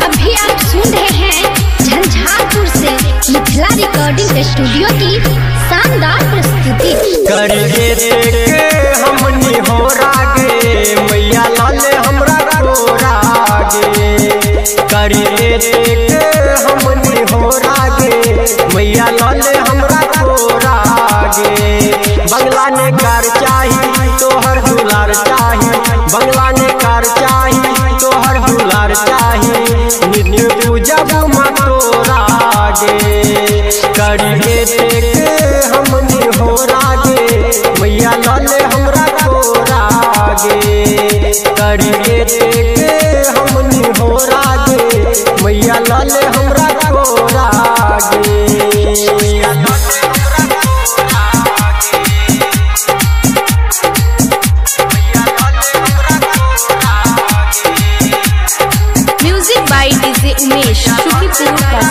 अभी आप सुन रहे हैं झंझारपुर से मिथिला रिकॉर्डिंग स्टूडियो की शानदार प्रस्तुति। हमनी हो रागे मैया लाले हमरा रागे हमनी हो रागे मैया लाले हमरा रागे। बंगला ने कार चाही तोहर दुलार चाही, बंगला ने कार चाही तोहर दुलार चाही, नित्य पूजा माँ तोरागे हमनी हो रागे मैया लाले हमरा रागे हमनी हो रागे मैया लाले हमरा रागे। Music by DJ Umesh Shukipur का।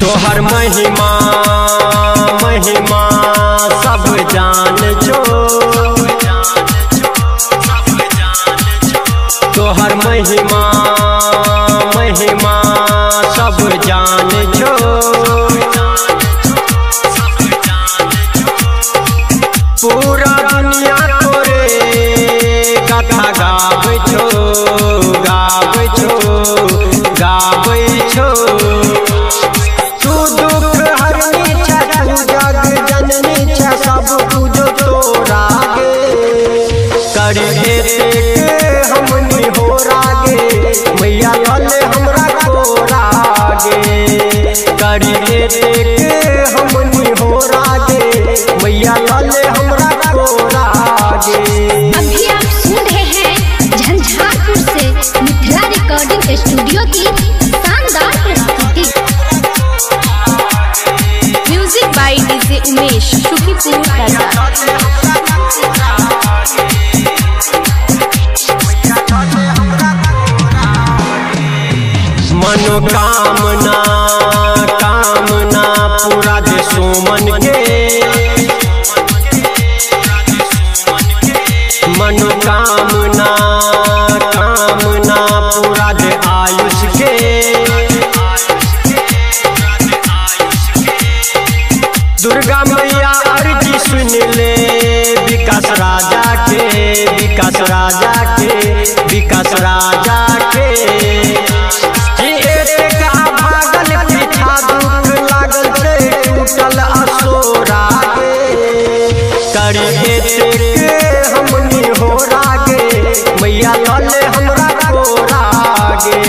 तोहर महिमा महिमा सब जान जो, तोहर महिमा महिमा सब जान जो। पूरा दुनिया तोरे कथा गाबै छो गाबै छो गाबै छो। तू दुख हरनी छ तू जग जननी छ सब पूजो तोरागे हमनी हो रागे मैया लाले हमरा रागे हमनी हो रागे मैया लाले हमरा रागे। अभी आप सुन रहे हैं झंझारपुर से मिथिला रिकॉर्डिंग स्टूडियो की शानदार प्रस्तुति। Music by DJ Umesh Shukipur का। मनोकामना कामना पूरा दे सुमन के, मनोकामना कामना पूरा दे आयुष के। दुर्गा मैया अर्जी सुन ले विकास राजा के, विकास राजा के, विकास राजा के। हमनी हो रागे मैया लाले हमरा रागे